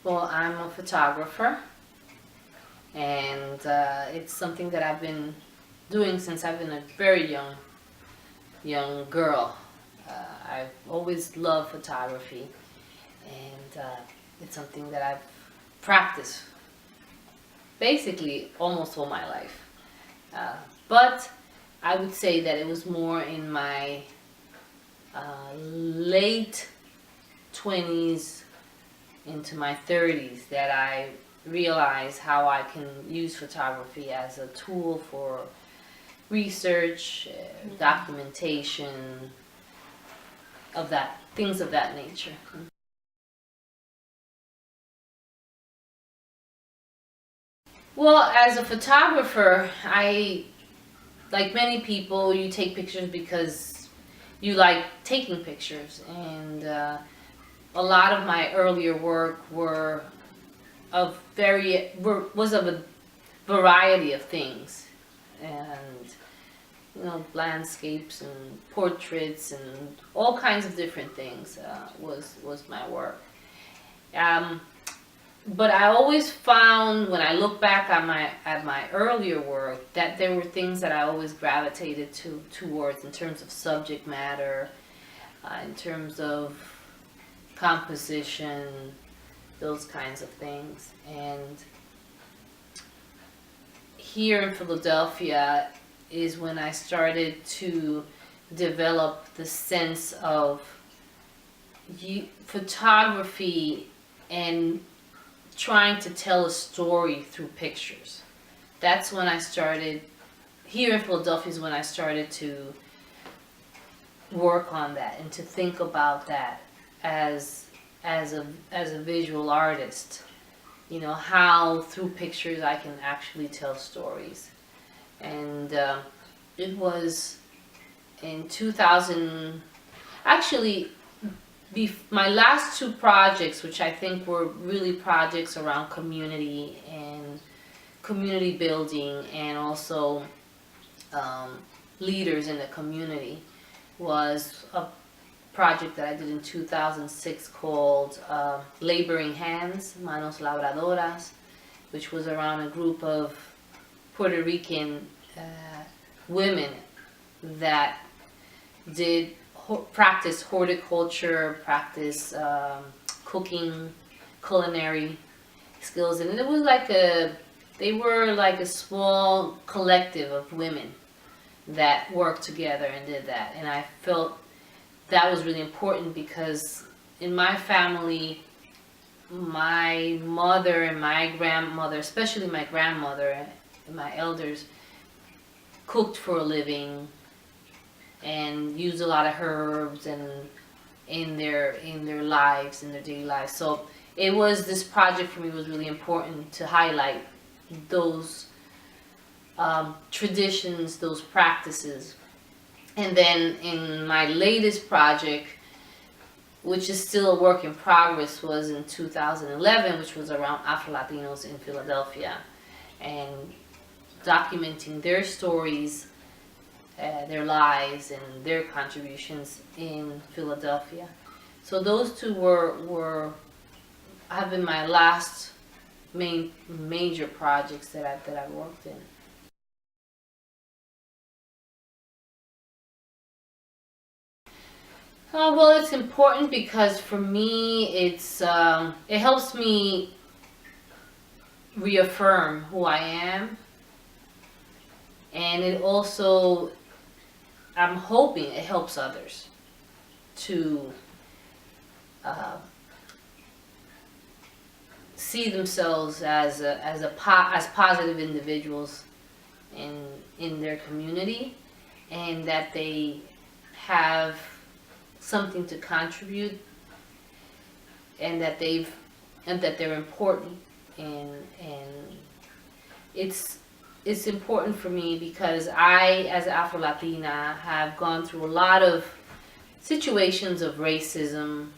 Well, I'm a photographer, and it's something that I've been doing since I've been a very young girl. I've always loved photography, and it's something that I've practiced basically almost all my life. But I would say that it was more in my late 20s into my 30s that I realized how I can use photography as a tool for research, documentation of that, things of that nature. Well, as a photographer, like many people, you take pictures because you like taking pictures, and a lot of my earlier work was of a variety of things, and landscapes and portraits and all kinds of different things was my work. Um, but I always found, when I look back at my earlier work, that there were things that I always gravitated towards in terms of subject matter, in terms of composition, those kinds of things. And here in Philadelphia is when I started to develop the sense of photography and trying to tell a story through pictures. That's when I started, here in Philadelphia is when I started to work on that and to think about that as a visual artist. How through pictures I can actually tell stories. And it was in 2000, actually, my last two projects, which I think were really projects around community and community building, and also leaders in the community, was a project that I did in 2006 called Laboring Hands, Manos Labradoras, which was around a group of Puerto Rican women that did practice horticulture, practice cooking, culinary skills, and it was they were like a small collective of women that worked together and did that. And I felt that was really important because in my family, my mother and my grandmother, especially my grandmother and my elders, cooked for a living and used a lot of herbs and in their lives, in their daily lives. So this project for me was really important to highlight those traditions, those practices. And then in my latest project, which is still a work in progress, was in 2011, which was around Afrolatinos in Philadelphia, and documenting their stories, their lives, and their contributions in Philadelphia. So those two have been my last major projects that I worked in. Well, it's important because for me, it helps me reaffirm who I am, and it also, I'm hoping it helps others to see themselves as positive individuals in their community, and that they have something to contribute, and that they're important, and it's important for me because I, as an Afro-Latina, have gone through a lot of situations of racism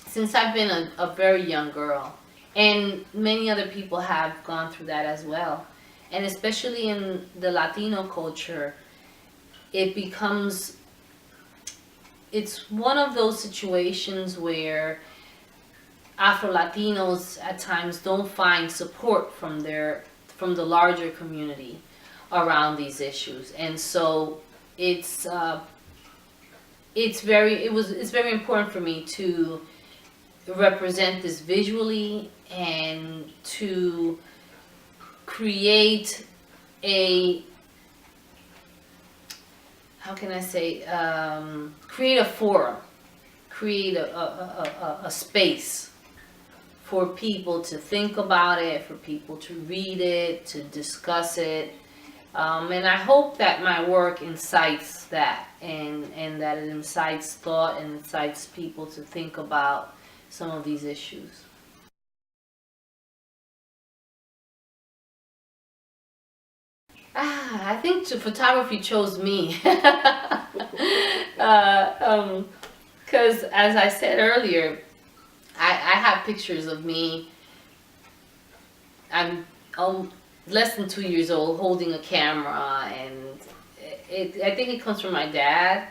since I've been a very young girl, and many other people have gone through that as well. And especially in the Latino culture, it's one of those situations where Afro-Latinos at times don't find support from the larger community around these issues. And so it's very important for me to represent this visually and to create a, how can I say, create a forum, create a space for people to think about it, for people to read it, to discuss it. And I hope that my work incites that, and that it incites thought and incites people to think about some of these issues. I think photography chose me. Because as I said earlier, I have pictures of me. I'm less than 2 years old holding a camera, and I think it comes from my dad.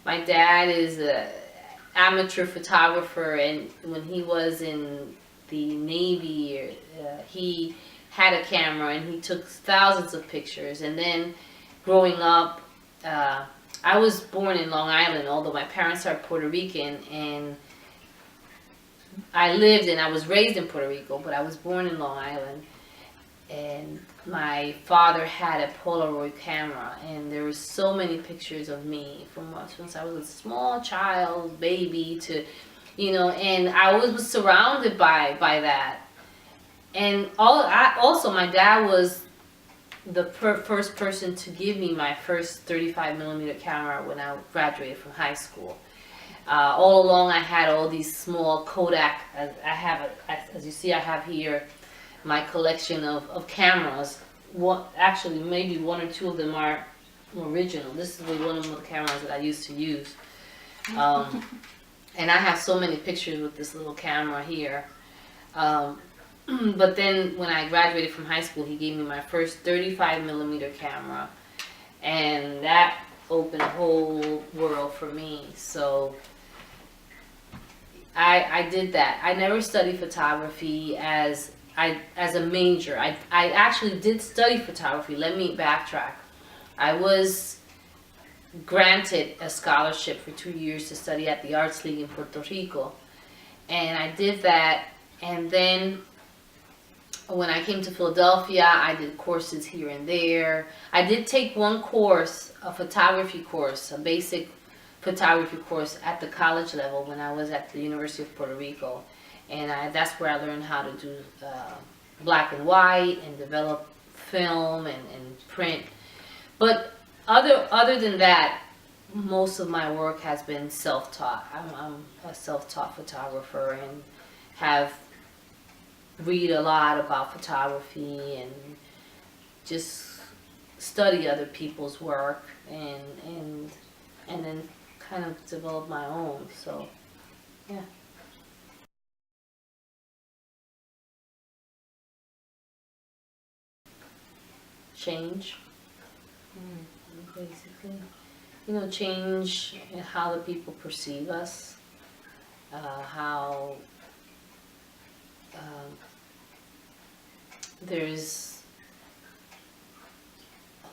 My dad is an amateur photographer, and when he was in the Navy, he had a camera and he took thousands of pictures. And then growing up, I was born in Long Island, although my parents are Puerto Rican, and I lived and I was raised in Puerto Rico, but I was born in Long Island. And my father had a Polaroid camera, and there were so many pictures of me from since I was a small child, baby, to, and I was surrounded by that. And also my dad was the first person to give me my first 35 millimeter camera when I graduated from high school. All along I had all these small Kodak, as you see I have here, my collection of cameras. Actually, maybe one or two of them are original. This is one of the cameras that I used to use. And I have so many pictures with this little camera here. But then when I graduated from high school, he gave me my first 35 millimeter camera. And that opened a whole world for me. So I did that. I never studied photography as a major. I actually did study photography. Let me backtrack. I was granted a scholarship for 2 years to study at the Arts League in Puerto Rico. And I did that. And then when I came to Philadelphia, I did courses here and there. I did take one course, a photography course, a basic photography course at the college level when I was at the University of Puerto Rico. And that's where I learned how to do black and white and develop film and print. But other than that, most of my work has been self-taught. I'm a self-taught photographer and have read a lot about photography and just study other people's work and then kind of develop my own. So yeah. Change, basically. Change in how the people perceive us, how there's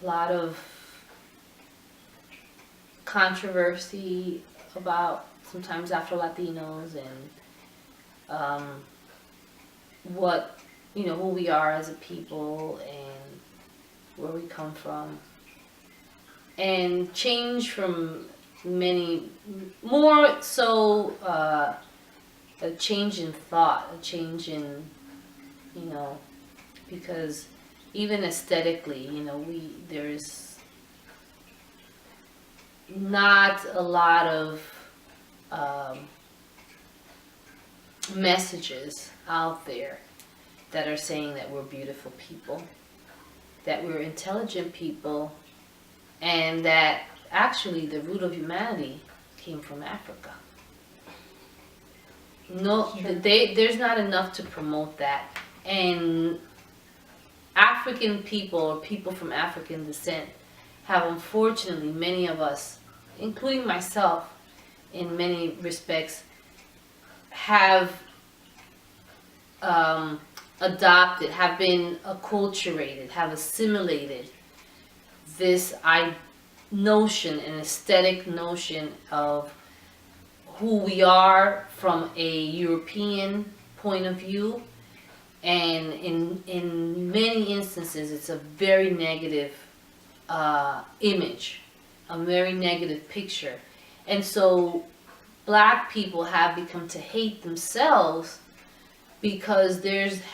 a lot of controversy about sometimes Afro-Latinos and what, who we are as a people and where we come from. And change from many, more so a change in thought, a change in, because even aesthetically, there's not a lot of messages out there that are saying that we're beautiful people, that we're intelligent people, and that actually the root of humanity came from Africa. No, sure. There's not enough to promote that. And African people, or people from African descent, have unfortunately, many of us, including myself in many respects, have adopted, have been acculturated, have assimilated this notion, an aesthetic notion of who we are from a European point of view. And in many instances, it's a very negative image, a very negative picture. And so black people have become to hate themselves because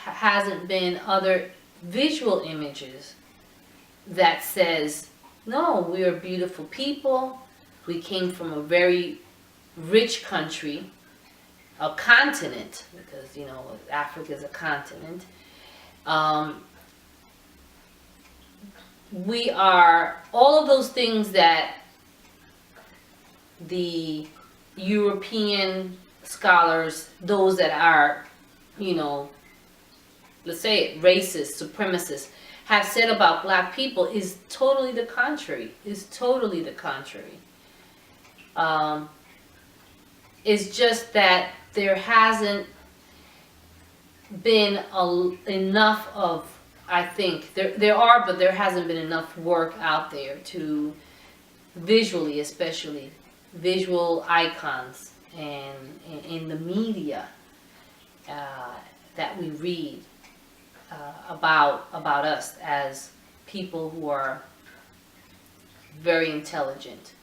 hasn't been other visual images that says, no, we are beautiful people. We came from a very rich country, a continent, because, you know, Africa is a continent. We are all of those things that the European scholars, those that are, you know, let's say it, racist, supremacists, have said about black people is totally the contrary. Is totally the contrary. It's just that there hasn't been enough of, I think, there are, but there hasn't been enough work out there to visually, especially visual icons and in the media that we read about us as people who are very intelligent